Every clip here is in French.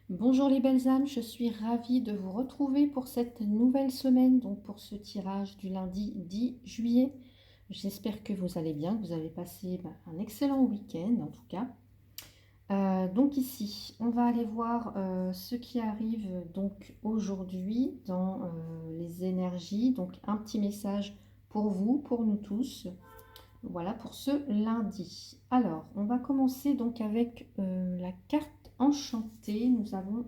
Bonjour les belles âmes, je suis ravie de vous retrouver pour cette nouvelle semaine, donc pour ce tirage du lundi 10 juillet. J'espère que vous allez bien, que vous avez passé un excellent week-end en tout cas. Donc ici, on va aller voir ce qui arrive donc aujourd'hui dans les énergies. Donc un petit message pour vous, pour nous tous. Voilà pour ce lundi. Alors, on va commencer donc avec la carte enchantée. Nous avons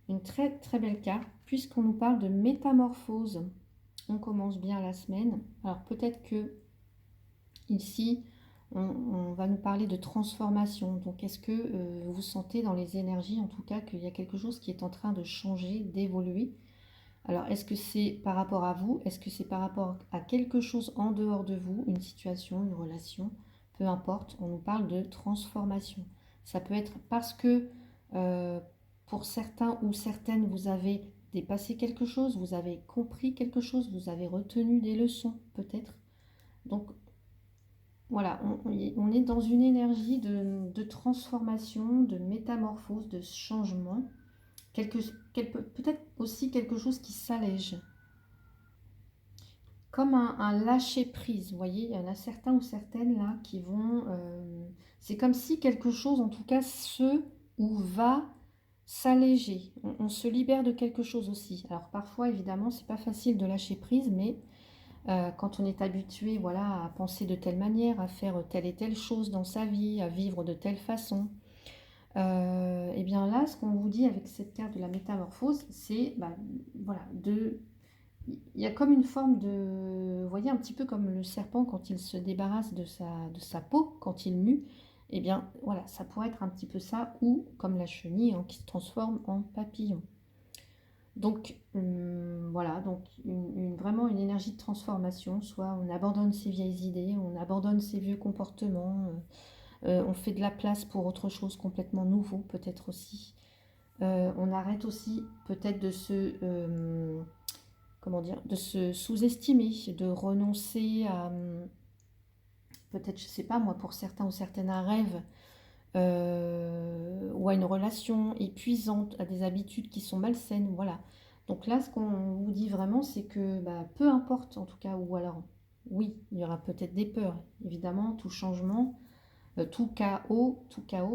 une très très belle carte puisqu'on nous parle de métamorphose. On commence bien la semaine. Alors peut-être que ici on va nous parler de transformation. Donc est-ce que vous sentez dans les énergies en tout cas qu'il y a quelque chose qui est en train de changer, d'évoluer? Alors est-ce que c'est par rapport à vous? Est-ce que c'est par rapport à quelque chose en dehors de vous? Une situation, une relation? Peu importe, on nous parle de transformation. Ça peut être parce que euh, pour certains ou certaines, vous avez dépassé quelque chose, vous avez compris quelque chose, vous avez retenu des leçons peut-être. Donc voilà, on est dans une énergie de transformation, de métamorphose, de changement. Peut-être aussi quelque chose qui s'allège. Comme un lâcher-prise, vous voyez, il y en a certains ou certaines là qui vont... c'est comme si quelque chose, en tout cas, se ou va s'alléger. On se libère de quelque chose aussi. Alors parfois, évidemment, c'est pas facile de lâcher prise, mais quand on est habitué, voilà, à penser de telle manière, à faire telle et telle chose dans sa vie, à vivre de telle façon, et bien là, ce qu'on vous dit avec cette carte de la métamorphose, c'est voilà, il y a comme une forme de, vous voyez, un petit peu comme le serpent quand il se débarrasse de sa peau, quand il mue, et bien voilà, ça pourrait être un petit peu ça, ou comme la chenille hein, qui se transforme en papillon. Donc voilà, donc vraiment une énergie de transformation, soit on abandonne ses vieilles idées, on abandonne ses vieux comportements, on fait de la place pour autre chose complètement nouveau peut-être aussi. On arrête aussi peut-être comment dire, de se sous-estimer, de renoncer à peut-être, je sais pas moi, pour certains ou certaines, un rêve ou à une relation épuisante, à des habitudes qui sont malsaines, voilà. Donc là, ce qu'on vous dit vraiment, c'est que peu importe en tout cas, ou alors, oui, il y aura peut-être des peurs, évidemment, tout changement, tout chaos,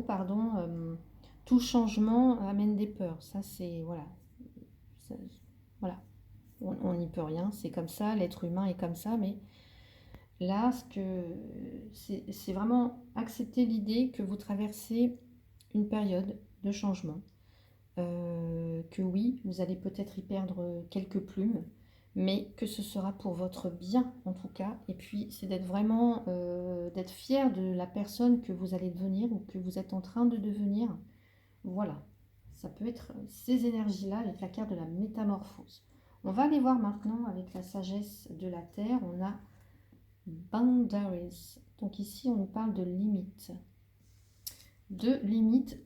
pardon, tout changement amène des peurs. Ça, c'est, voilà, ça- voilà, on n'y peut rien, c'est comme ça, l'être humain est comme ça, mais là, c'est vraiment accepter l'idée que vous traversez une période de changement, que oui, vous allez peut-être y perdre quelques plumes, mais que ce sera pour votre bien en tout cas. Et puis, c'est d'être vraiment, d'être fier de la personne que vous allez devenir ou que vous êtes en train de devenir. Voilà, ça peut être ces énergies-là avec la carte de la métamorphose. On va aller voir maintenant avec la sagesse de la Terre. On a boundaries. Donc ici, on nous parle de limites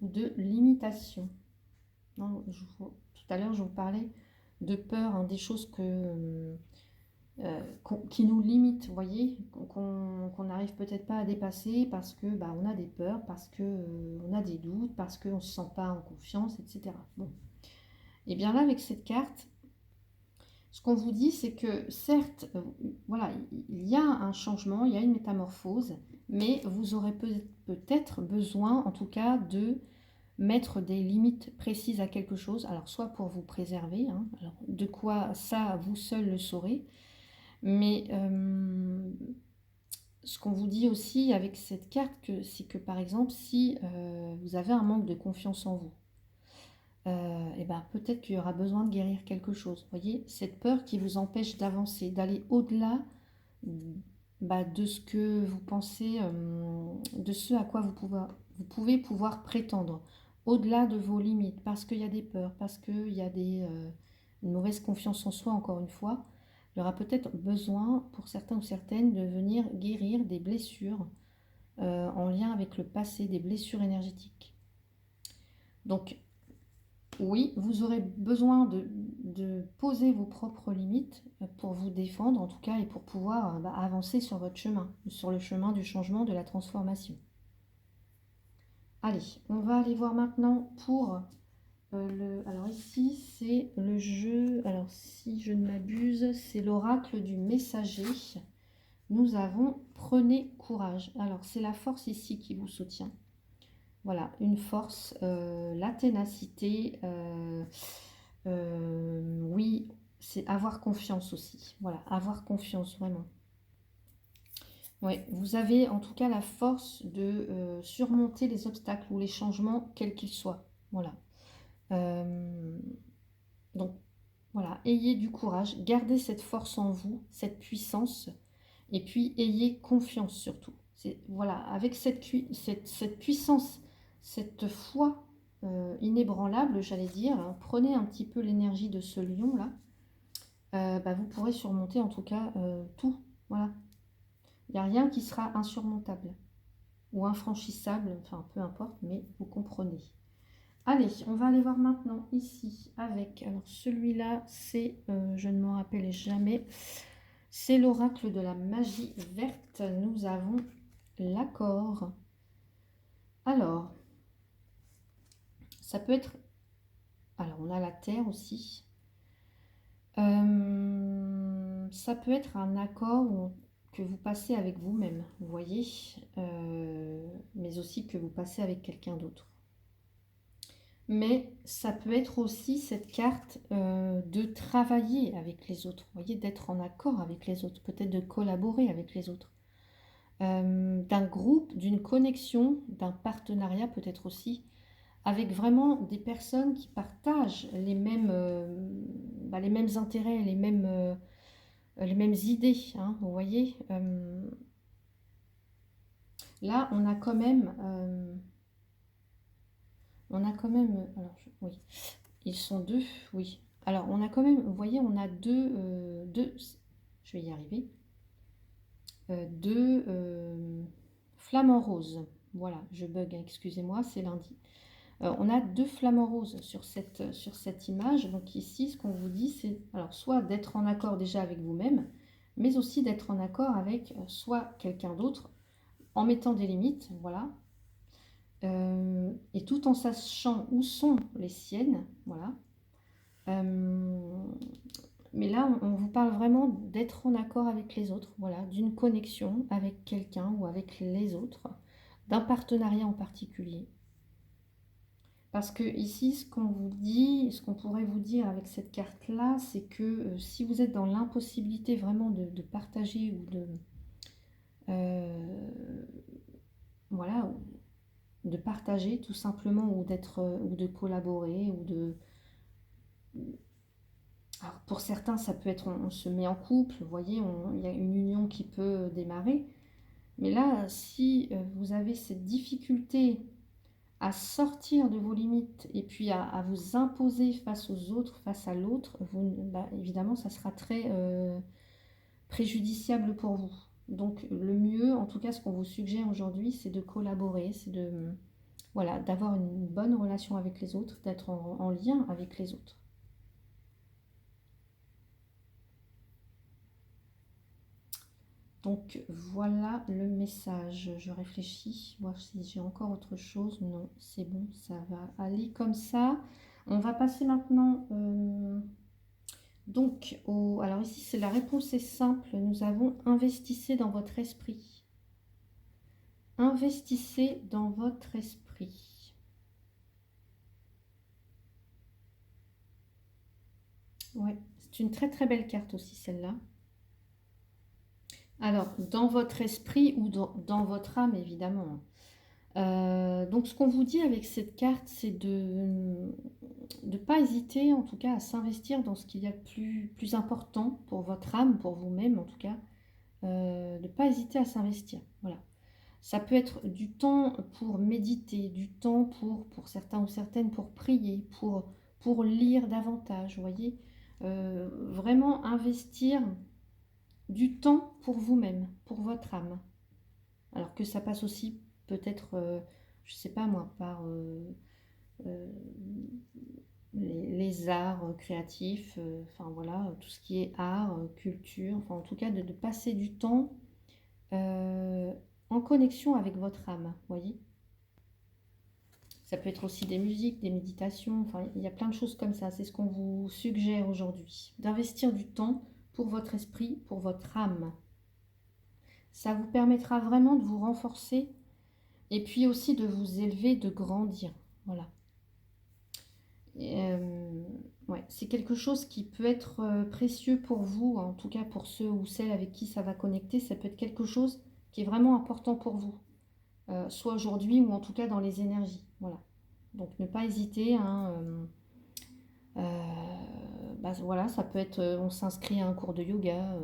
ou de limitation. Non, tout à l'heure, je vous parlais de peur, hein, des choses qui nous limitent, vous voyez, qu'on n'arrive peut-être pas à dépasser parce que on a des peurs, parce que on a des doutes, parce qu'on ne se sent pas en confiance, etc. Bon, et bien là, avec cette carte, ce qu'on vous dit, c'est que certes, voilà, il y a un changement, il y a une métamorphose, mais vous aurez peut-être besoin, en tout cas, de mettre des limites précises à quelque chose. Alors, soit pour vous préserver, hein, alors de quoi ça, vous seul le saurez, mais ce qu'on vous dit aussi avec cette carte, c'est que par exemple, si vous avez un manque de confiance en vous, et ben, peut-être qu'il y aura besoin de guérir quelque chose. Vous voyez, cette peur qui vous empêche d'avancer, d'aller au-delà de ce que vous pensez, de ce à quoi vous pouvez pouvoir prétendre, au-delà de vos limites, parce qu'il y a des peurs, parce qu'il y a une mauvaise confiance en soi, encore une fois. Il y aura peut-être besoin, pour certains ou certaines, de venir guérir des blessures en lien avec le passé, des blessures énergétiques. Donc, oui, vous aurez besoin de poser vos propres limites pour vous défendre, en tout cas, et pour pouvoir avancer sur votre chemin, sur le chemin du changement, de la transformation. Allez, on va aller voir maintenant pour Alors ici, c'est le jeu, alors si je ne m'abuse, c'est l'oracle du messager. Nous avons prenez courage. Alors c'est la force ici qui vous soutient. Voilà, une force, la ténacité, oui, c'est avoir confiance aussi. Voilà, avoir confiance vraiment. Oui, vous avez en tout cas la force de surmonter les obstacles ou les changements, quels qu'ils soient. Voilà. Euh, donc, voilà, ayez du courage, gardez cette force en vous, cette puissance, et puis ayez confiance surtout. Voilà, avec cette puissance, cette foi inébranlable, j'allais dire, hein, prenez un petit peu l'énergie de ce lion-là, bah, vous pourrez surmonter en tout cas tout. Voilà, il n'y a rien qui sera insurmontable ou infranchissable, enfin peu importe, mais vous comprenez. Allez, on va aller voir maintenant ici avec, alors celui-là, c'est, je ne m'en rappelle jamais, c'est l'oracle de la magie verte. Nous avons l'accord. Alors, ça peut être, alors on a la terre aussi. Ça peut être un accord que vous passez avec vous-même, vous voyez, mais aussi que vous passez avec quelqu'un d'autre. Mais ça peut être aussi cette carte de travailler avec les autres, vous voyez, d'être en accord avec les autres, peut-être de collaborer avec les autres, d'un groupe, d'une connexion, d'un partenariat peut-être aussi, avec vraiment des personnes qui partagent les mêmes intérêts, les mêmes idées, hein, vous voyez. Là, alors, oui. Ils sont deux, oui. Alors, on a quand même, vous voyez, on a deux, je vais y arriver, deux flamants roses. Voilà, je bug, hein, excusez-moi, c'est lundi. On a deux flamants roses sur cette image. Donc ici, ce qu'on vous dit, c'est alors soit d'être en accord déjà avec vous-même, mais aussi d'être en accord avec soit quelqu'un d'autre, en mettant des limites, voilà, et tout en sachant où sont les siennes, voilà. Mais là, on vous parle vraiment d'être en accord avec les autres, voilà, d'une connexion avec quelqu'un ou avec les autres, d'un partenariat en particulier. Parce que ici, ce qu'on vous dit, ce qu'on pourrait vous dire avec cette carte-là, c'est que si vous êtes dans l'impossibilité vraiment de partager ou voilà, de partager tout simplement ou ou de collaborer ou de alors pour certains, ça peut être on se met en couple, vous voyez, il y a une union qui peut démarrer. Mais là, si vous avez cette difficulté à sortir de vos limites et puis à vous imposer face aux autres, face à l'autre, bah, évidemment, ça sera très préjudiciable pour vous. Donc le mieux, en tout cas, ce qu'on vous suggère aujourd'hui, c'est de collaborer, c'est voilà, d'avoir une bonne relation avec les autres, d'être en lien avec les autres. Donc voilà le message. Je réfléchis, voir si j'ai encore autre chose. Non, c'est bon, ça va aller comme ça. On va passer maintenant donc alors ici c'est la réponse est simple. Nous avons investissez dans votre esprit. Investissez dans votre esprit. Ouais, c'est une très très belle carte aussi celle-là. Alors, dans votre esprit ou dans votre âme, évidemment. Donc, ce qu'on vous dit avec cette carte, c'est de ne pas hésiter, en tout cas, à s'investir dans ce qu'il y a de plus important pour votre âme, pour vous-même, en tout cas. De ne pas hésiter à s'investir. Voilà. Ça peut être du temps pour méditer, du temps pour certains ou certaines pour prier, pour lire davantage, vous voyez. Vraiment investir du temps pour vous-même, pour votre âme. Alors que ça passe aussi peut-être, je ne sais pas moi, par euh, les arts créatifs, enfin voilà, tout ce qui est art, culture, enfin en tout cas de passer du temps en connexion avec votre âme, voyez. Ça peut être aussi des musiques, des méditations, enfin, il y a plein de choses comme ça. C'est ce qu'on vous suggère aujourd'hui. D'investir du temps pour votre esprit, pour votre âme. Ça vous permettra vraiment de vous renforcer et puis aussi de vous élever, de grandir. Voilà. Ouais, c'est quelque chose qui peut être précieux pour vous, en tout cas pour ceux ou celles avec qui ça va connecter. Ça peut être quelque chose qui est vraiment important pour vous, soit aujourd'hui ou en tout cas dans les énergies. Voilà. Donc ne pas hésiter, hein, bah, voilà, ça peut être, on s'inscrit à un cours de yoga,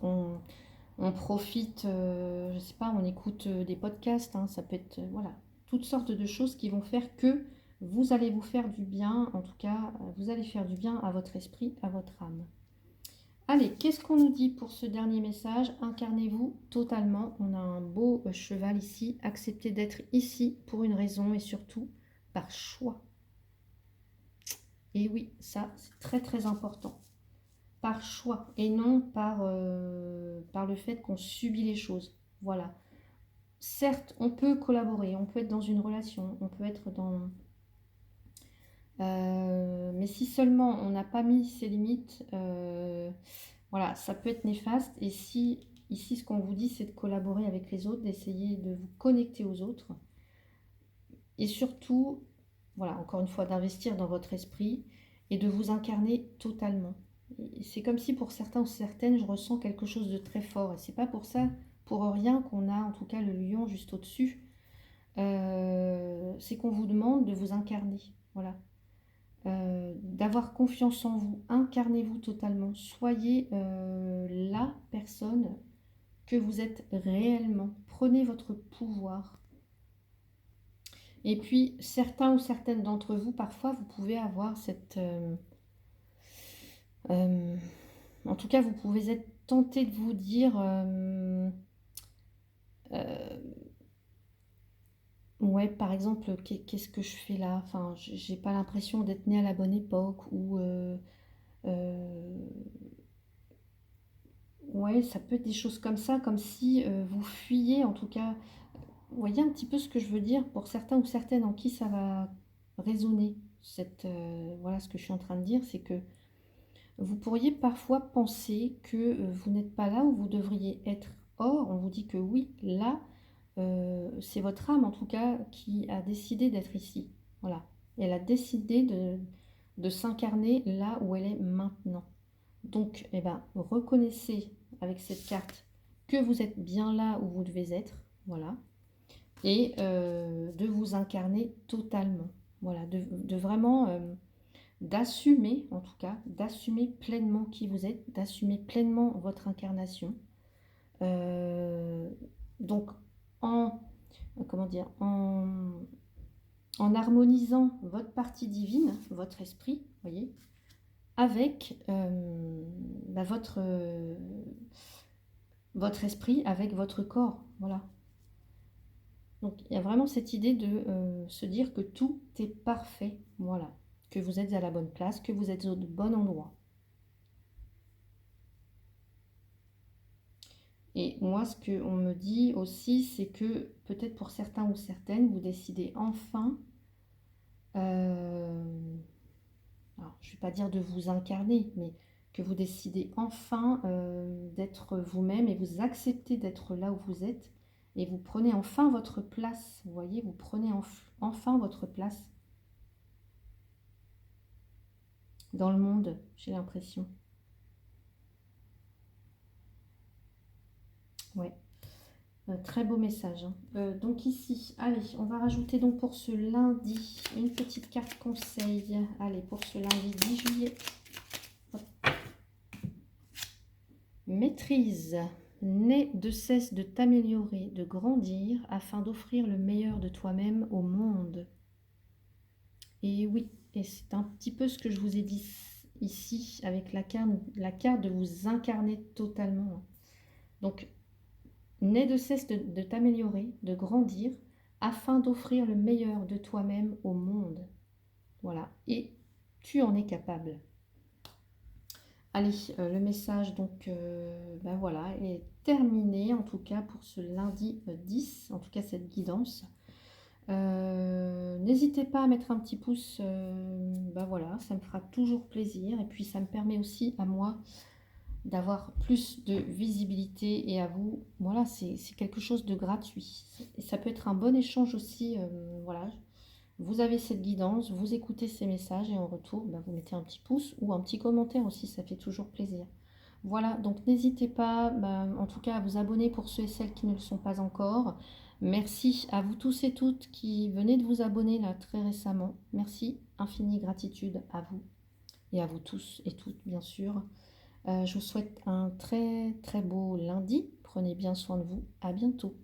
on profite, je sais pas, on écoute des podcasts, hein, ça peut être, voilà, toutes sortes de choses qui vont faire que vous allez vous faire du bien, en tout cas, vous allez faire du bien à votre esprit, à votre âme. Allez, qu'est-ce qu'on nous dit pour ce dernier message? Incarnez-vous totalement. On a un beau cheval ici. Acceptez d'être ici pour une raison et surtout par choix. Et oui, ça, c'est très très important. Par choix et non par le fait qu'on subit les choses. Voilà. Certes, on peut collaborer, on peut être dans une relation, on peut être dans... mais si seulement on n'a pas mis ses limites, voilà, ça peut être néfaste. Et si ici, ce qu'on vous dit, c'est de collaborer avec les autres, d'essayer de vous connecter aux autres. Et surtout, voilà, encore une fois, d'investir dans votre esprit et de vous incarner totalement. C'est comme si pour certains ou certaines, je ressens quelque chose de très fort. Et c'est pas pour ça, pour rien qu'on a en tout cas le lion juste au-dessus. C'est qu'on vous demande de vous incarner. Voilà. D'avoir confiance en vous. Incarnez-vous totalement. Soyez la personne que vous êtes réellement. Prenez votre pouvoir. Et puis, certains ou certaines d'entre vous, parfois, vous pouvez avoir cette... en tout cas, vous pouvez être tenté de vous dire... ouais, par exemple, qu'est-ce que je fais là? Enfin, j'ai pas l'impression d'être née à la bonne époque. Ou... ouais, ça peut être des choses comme ça, comme si vous fuyiez, en tout cas... Vous voyez un petit peu ce que je veux dire pour certains ou certaines en qui ça va résonner. Voilà ce que je suis en train de dire, c'est que vous pourriez parfois penser que vous n'êtes pas là où vous devriez être. Or, on vous dit que oui, là, c'est votre âme en tout cas qui a décidé d'être ici. Voilà. Et elle a décidé de s'incarner là où elle est maintenant. Donc, eh ben, reconnaissez avec cette carte que vous êtes bien là où vous devez être. Voilà. Et de vous incarner totalement. Voilà, de vraiment d'assumer, en tout cas, d'assumer pleinement qui vous êtes, d'assumer pleinement votre incarnation. Donc, en, comment dire, en harmonisant votre partie divine, votre esprit, voyez, avec bah, votre esprit, avec votre corps, voilà. Donc, il y a vraiment cette idée de se dire que tout est parfait, voilà, que vous êtes à la bonne place, que vous êtes au bon endroit. Et moi, ce qu'on me dit aussi, c'est que peut-être pour certains ou certaines, vous décidez enfin, alors, je ne vais pas dire de vous incarner, mais que vous décidez enfin d'être vous-même et vous acceptez d'être là où vous êtes et vous prenez enfin votre place, vous voyez, vous prenez enfin votre place dans le monde, j'ai l'impression. Ouais. Très beau message, hein. Donc ici, allez, on va rajouter donc pour ce lundi une petite carte conseil. Allez, pour ce lundi 10 juillet. Hop. Maîtrise. N'aie de cesse de t'améliorer, de grandir, afin d'offrir le meilleur de toi-même au monde. Et oui, et c'est un petit peu ce que je vous ai dit ici avec la carte de vous incarner totalement. Donc, n'aie de cesse de t'améliorer, de grandir, afin d'offrir le meilleur de toi-même au monde. Voilà, et tu en es capable. Allez, le message donc, ben voilà, est terminé, en tout cas pour ce lundi 10, en tout cas cette guidance. N'hésitez pas à mettre un petit pouce, bah voilà, ça me fera toujours plaisir et puis ça me permet aussi à moi d'avoir plus de visibilité et à vous, voilà, c'est quelque chose de gratuit. Et ça peut être un bon échange aussi, voilà. Vous avez cette guidance, vous écoutez ces messages et en retour, bah, vous mettez un petit pouce ou un petit commentaire aussi, ça fait toujours plaisir. Voilà, donc n'hésitez pas, bah, en tout cas, à vous abonner pour ceux et celles qui ne le sont pas encore. Merci à vous tous et toutes qui venez de vous abonner là très récemment. Merci, infinie gratitude à vous et à vous tous et toutes, bien sûr. Je vous souhaite un très très beau lundi. Prenez bien soin de vous. À bientôt.